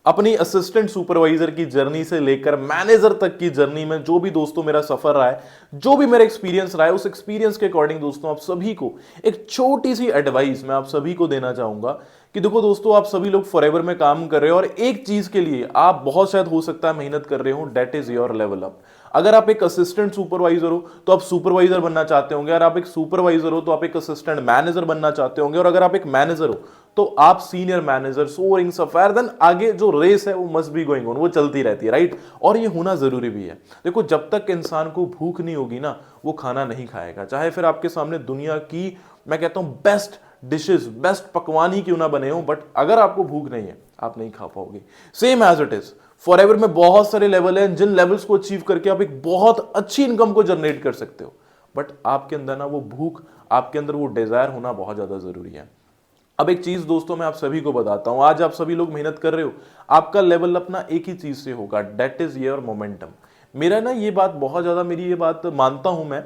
अपनी assistant supervisor की journey से लेकर मैनेजर तक की जर्नी में जो भी दोस्तों मेरा सफर रहा है, जो भी मेरा एक्सपीरियंस रहा है, उस एक्सपीरियंस के अकॉर्डिंग दोस्तों आप सभी को एक छोटी सी एडवाइस मैं आप सभी को देना चाहूंगा कि देखो दोस्तों, आप सभी लोग फॉरएवर में काम कर रहे हो और एक चीज के लिए आप बहुत शायद हो सकता है मेहनत कर रहे हो, that is your level up. अगर आप एक असिस्टेंट सुपरवाइजर हो तो आप सुपरवाइजर बनना चाहते होंगे, अगर आप एक सुपरवाइजर हो तो आप एक असिस्टेंट मैनेजर बनना चाहते होंगे, और अगर आप एक मैनेजर हो तो आप सीनियर मैनेजर, सोअरिंग सफायर, देन आगे जो रेस है वो मस्ट बी गोइंग ऑन, वो चलती रहती है, राइट। और ये होना जरूरी भी है। देखो, जब तक इंसान को भूख नहीं होगी ना, वो खाना नहीं खाएगा, चाहे फिर आपके सामने दुनिया की, मैं कहता हूं, बेस्ट डिशेस, बेस्ट पकवान ही क्यों ना बने हो, बट अगर आपको भूख नहीं है आप नहीं खा पाओगे। Same as it is forever में बहुत सारे लेवल हैं जिन लेवल्स को अचीव करके आप एक बहुत अच्छी इनकम को जनरेट कर सकते हो, बट आपके अंदर ना वो भूख, आपके अंदर वो डिजायर होना बहुत ज्यादा जरूरी है। अब एक चीज दोस्तों मैं आप सभी को बताता हूं, आज आप सभी लोग मेहनत कर रहे हो, आपका लेवल अपना एक ही चीज से होगा, डेट इज योर मोमेंटम। मेरा ना ये बात बहुत ज्यादा, मेरी ये बात मानता हूं मैं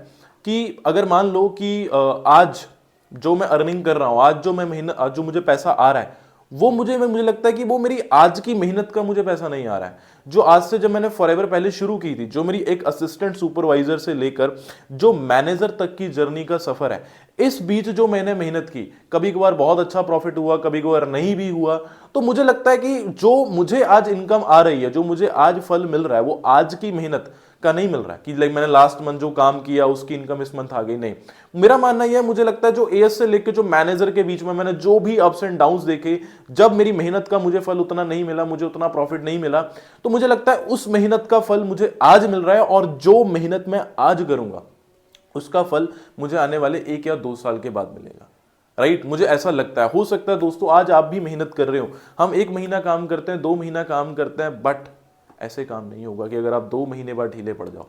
कि अगर मान लो कि आज जो मैं अर्निंग कर रहा हूं, आज जो मैं मेहनत, आज जो मुझे पैसा आ रहा है, वो मुझे लगता है कि वो मेरी आज की मेहनत का मुझे पैसा नहीं आ रहा है। जो आज से जब मैंने फॉरएवर पहले शुरू की थी, जो मेरी एक असिस्टेंट सुपरवाइजर से लेकर जो मैनेजर तक की जर्नी का सफर है, इस बीच जो मैंने मेहनत की, कभी कभार बहुत अच्छा प्रॉफिट हुआ, कभी कभार नहीं भी हुआ, तो मुझे लगता है कि जो मुझे आज इनकम आ रही है, जो मुझे आज फल मिल रहा है, वो आज की मेहनत का नहीं मिल रहा है कि लाइक मैंने लास्ट मंथ जो काम किया उसकी इनकम इस मंथ आ गई, नहीं। मेरा मानना यह है, मुझे लगता है जो एएस से लेकर जो मैनेजर के बीच में मैंने जो भी अप्स एंड डाउन्स देखे, जब मेरी मेहनत का मुझे फल उतना नहीं मिला, मुझे उतना प्रॉफिट नहीं मिला, तो मुझे लगता है उस मेहनत का फल मुझे आज मिल रहा है, और जो मेहनत मैं आज करूंगा उसका फल मुझे आने वाले 1 या 2 साल के बाद मिलेगा, राइट। मुझे ऐसा लगता है। हो सकता है दोस्तों आज आप भी मेहनत कर रहे हो, हम 1 महीना काम करते हैं, 2 महीना काम करते हैं, बट ऐसे काम नहीं होगा कि अगर आप 2 महीने बाद ढीले पड़ जाओ।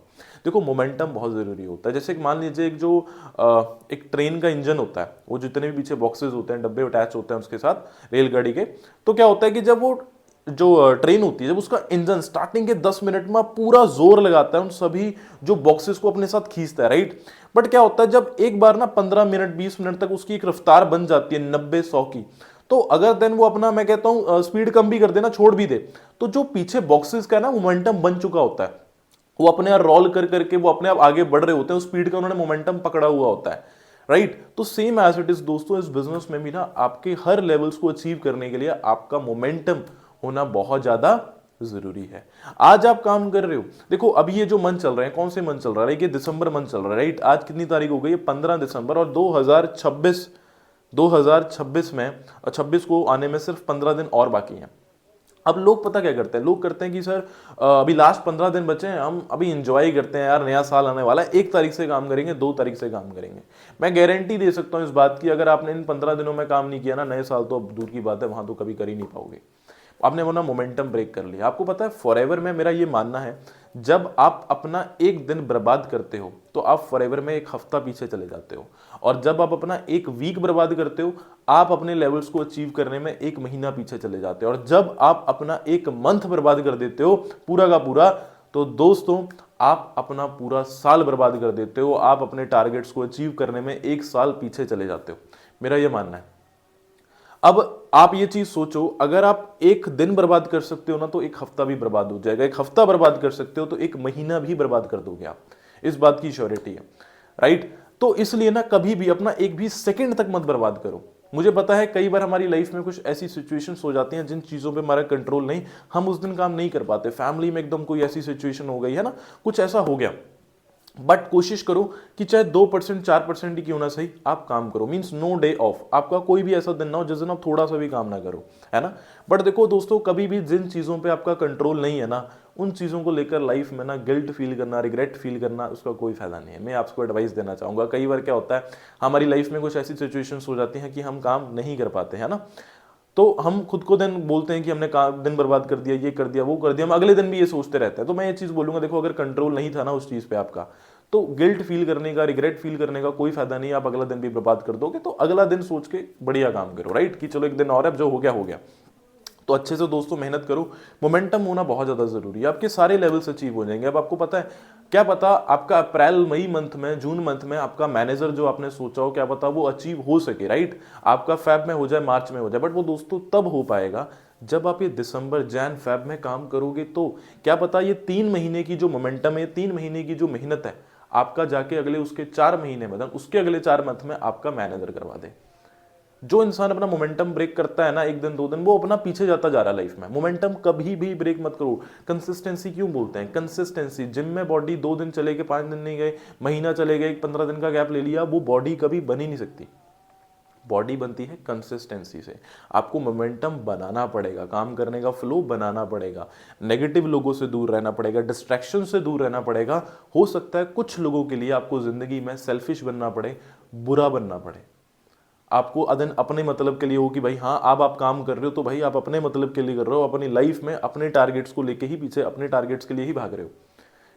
देखो, मोमेंटम बहुत जरूरी होता है। जैसे मान लीजिए एक जो एक ट्रेन का इंजन होता है, वो जितने भी पीछे बॉक्सेस होते हैं, डब्बे अटैच होते हैं उसके साथ रेलगाड़ी के, तो क्या होता है कि जब वो जो ट्रेन होती है, जब उसका इंजन स्टार्टिंग के 10 मिनट में पूरा जोर लगाता है, उन सभी जो बॉक्सेस को अपने साथ खींचता है, राइट। बट क्या होता है जब एक बार ना 15 मिनट 20 मिनट तक उसकी एक रफ्तार बन जाती है 90-100 की, तो अगर देन वो अपना, मैं कहता हूं, स्पीड कम भी कर देना, छोड़ भी दे, तो जो पीछे बॉक्सेस का ना मोमेंटम बन चुका होता है, वो अपने आप रोल कर करके वो अपने आप आगे बढ़ रहे होते हैं, उस स्पीड का उन्होंने मोमेंटम पकड़ा हुआ होता है, राइट। तो सेम एज इट इज दोस्तों, इस बिजनेस में भी ना आपके हर लेवल्स को अचीव करने के लिए आपका मोमेंटम होना बहुत ज्यादा जरूरी है। आज आप काम कर रहे हो, देखो अभी ये जो मंथ चल रहे हैं, कौन से मंथ चल रहा है, ये दिसंबर मंथ चल रहा है, राइट। आज कितनी तारीख हो गई है, 15 दिसंबर, और 2026 में, 26 को आने में सिर्फ 15 दिन और बाकी हैं। अब लोग पता क्या करते हैं, लोग करते हैं कि सर अभी लास्ट 15 दिन बचे हैं, हम अभी इंजॉय करते हैं यार, नया साल आने वाला है, 1 तारीख से काम करेंगे, 2 तारीख से काम करेंगे। मैं गारंटी दे सकता हूं इस बात की, अगर आपने इन 15 दिनों में काम नहीं किया ना, नए साल तो अब दूर की बात है, वहां तो कभी कर ही नहीं पाओगे। आपने वो ना मोमेंटम ब्रेक कर लिया। आपको पता है फॉरएवर में मेरा ये मानना है, जब आप अपना एक दिन बर्बाद करते हो तो आप फॉरएवर में एक हफ्ता पीछे चले जाते हो, और जब आप अपना एक वीक बर्बाद करते हो आप अपने लेवल्स को अचीव करने में 1 महीना पीछे चले जाते हो, और जब आप अपना एक मंथ बर्बाद कर देते हो पूरा का पूरा, तो दोस्तों आप अपना पूरा साल बर्बाद कर देते हो, आप अपने टारगेट्स को अचीव करने में 1 साल पीछे चले जाते हो। मेरा यह मानना है। अब आप ये चीज सोचो, अगर आप एक दिन बर्बाद कर सकते हो ना, तो एक हफ्ता भी बर्बाद हो जाएगा, एक हफ्ता बर्बाद कर सकते हो तो 1 महीना भी बर्बाद कर दोगे आप, इस बात की श्योरिटी है, राइट। तो इसलिए ना कभी भी अपना एक भी सेकंड तक मत बर्बाद करो। मुझे पता है कई बार हमारी लाइफ में कुछ ऐसी सिचुएशंस हो जाती हैं जिन चीजों पे हमारा कंट्रोल नहीं, हम उस दिन काम नहीं कर पाते, फैमिली में एकदम कोई ऐसी सिचुएशन हो गई है ना, कुछ ऐसा हो गया, बट कोशिश करो कि चाहे 2% 4% ही क्यों ना सही आप काम करो। मींस नो डे ऑफ, आपका कोई भी ऐसा दिन ना हो जिस दिन आप थोड़ा सा भी काम ना करो, है ना। बट देखो दोस्तों, कभी भी जिन चीजों पे आपका कंट्रोल नहीं है ना, उन चीजों को लेकर लाइफ में ना गिल्ट फील करना, रिग्रेट फील करना, उसका कोई फायदा नहीं है। मैं आपको एडवाइस देना चाहूंगा, कई बार क्या होता है हमारी लाइफ में कुछ ऐसी सिचुएशंस हो जाती हैं कि हम काम नहीं कर पाते हैं ना, तो हम खुद को दिन बोलते हैं कि हमने दिन बर्बाद कर दिया, ये कर दिया, वो कर दिया, हम अगले दिन भी ये सोचते रहते हैं। तो मैं ये चीज बोलूंगा, देखो अगर कंट्रोल नहीं था ना उस चीज पे आपका, तो गिल्ट फील करने का, रिग्रेट फील करने का कोई फायदा नहीं। आप अगला दिन भी बर्बाद कर दोगे, तो अगला दिन सोच के बढ़िया काम करो, राइट, कि चलो एक दिन और है, जो हो गया हो गया। तो अच्छे से दोस्तों मेहनत करो, मोमेंटम होना बहुत ज्यादा जरूरी है, आपके सारे लेवल्स अचीव हो जाएंगे। अब आपको पता है, क्या पता आपका अप्रैल मई मंथ में, जून मंथ में आपका मैनेजर जो आपने सोचा हो, क्या पता वो अचीव हो सके, राइट। आपका फेब में हो जाए, मार्च में हो जाए, बट वो दोस्तों तब हो पाएगा जब आप ये दिसंबर जैन फेब में काम करोगे तो क्या पता ये 3 महीने की जो मोमेंटम है, 3 महीने की जो मेहनत है, आपका जाके अगले उसके 4 महीने में, उसके अगले 4 मंथ में आपका मैनेजर करवा दे। जो इंसान अपना मोमेंटम ब्रेक करता है ना, 1 दिन 2 दिन, वो अपना पीछे जाता जा रहा है लाइफ में। मोमेंटम कभी भी ब्रेक मत करो। कंसिस्टेंसी क्यों बोलते हैं? कंसिस्टेंसी, जिम में बॉडी 2 दिन चले गए, 5 दिन नहीं गए, महीना चले गए, 15 दिन का गैप ले लिया, वो बॉडी कभी बन ही नहीं सकती। बॉडी बनती है कंसिस्टेंसी से। आपको मोमेंटम बनाना पड़ेगा, काम करने का फ्लो बनाना पड़ेगा, नेगेटिव लोगों से दूर रहना पड़ेगा, डिस्ट्रैक्शन से दूर रहना पड़ेगा। हो सकता है कुछ लोगों के लिए आपको जिंदगी में सेल्फिश बनना पड़े, बुरा बनना पड़े। आपको अदन अपने मतलब के लिए हो कि भाई हाँ अब आप काम कर रहे हो तो भाई आप अपने मतलब के लिए कर रहे हो, अपनी लाइफ में अपने टारगेट्स को लेके ही पीछे, अपने टारगेट्स के लिए ही भाग रहे हो।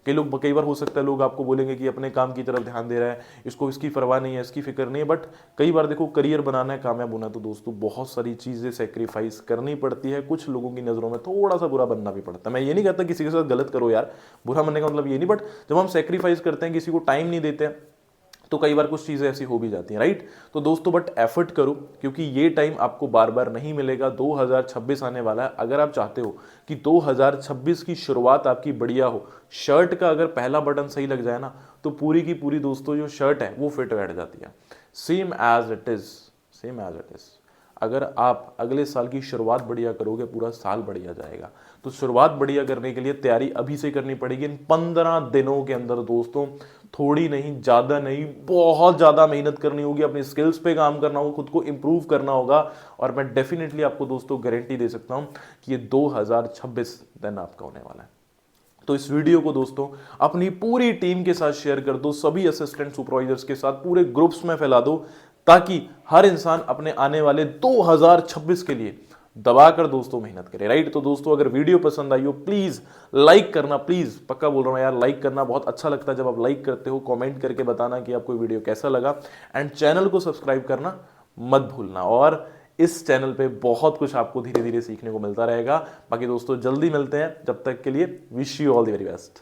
कई बार हो सकता है लोग आपको बोलेंगे कि अपने काम की तरफ ध्यान दे रहा है, इसको इसकी परवाह नहीं है, इसकी फिक्र नहीं है, बट कई बार देखो करियर बनाना है, कामयाब होना है तो दोस्तों बहुत सारी चीज़ें सेक्रीफाइस करनी पड़ती है। कुछ लोगों की नज़रों में थोड़ा सा बुरा बनना भी पड़ता है। मैं ये नहीं कहता किसी के साथ गलत करो यार, बुरा बनने का मतलब ये नहीं, बट जब हम सेक्रीफाइस करते हैं, किसी को टाइम नहीं देते हैं, तो कई बार कुछ चीज़ें ऐसी हो भी जाती हैं, राइट। तो दोस्तों बट एफर्ट करो, क्योंकि ये टाइम आपको बार बार नहीं मिलेगा। 2026 आने वाला है। अगर आप चाहते हो कि 2026 की शुरुआत आपकी बढ़िया हो, शर्ट का अगर पहला बटन सही लग जाए ना, तो पूरी की पूरी दोस्तों जो शर्ट है वो फिट बैठ जाती है। Same as it is, same as it is. अगर आप अगले साल की शुरुआत बढ़िया करोगे, पूरा साल बढ़िया जाएगा। तो शुरुआत बढ़िया करने के लिए तैयारी अभी से करनी पड़ेगी। इन 15 दिनों के अंदर दोस्तों, थोड़ी नहीं, ज़्यादा नहीं, बहुत ज़्यादा मेहनत करनी होगी, अपनी स्किल्स पे काम करना होगा, खुद को इम्प्रूव करना होगा। और मैं डेफिनेटली आपको दोस्तों गारंटी दे सकता हूँ कि ये 2026 दिन आपका होने वाला है। तो इस वीडियो को दोस्तों अपनी पूरी टीम के साथ शेयर कर दो, सभी असिस्टेंट सुपरवाइजर्स के साथ पूरे ग्रुप्स में फैला दो, ताकि हर इंसान अपने आने वाले 2026 के लिए दबाकर दोस्तों मेहनत करे, राइट। तो दोस्तों अगर वीडियो पसंद आई हो प्लीज लाइक करना, प्लीज पक्का बोल रहा हूं यार, लाइक करना बहुत अच्छा लगता है जब आप लाइक करते हो। कमेंट करके बताना कि आपको वीडियो कैसा लगा, एंड चैनल को सब्सक्राइब करना मत भूलना। और इस चैनल पे बहुत कुछ आपको धीरे धीरे सीखने को मिलता रहेगा। बाकी दोस्तों जल्दी मिलते हैं, जब तक के लिए wish you all the very best.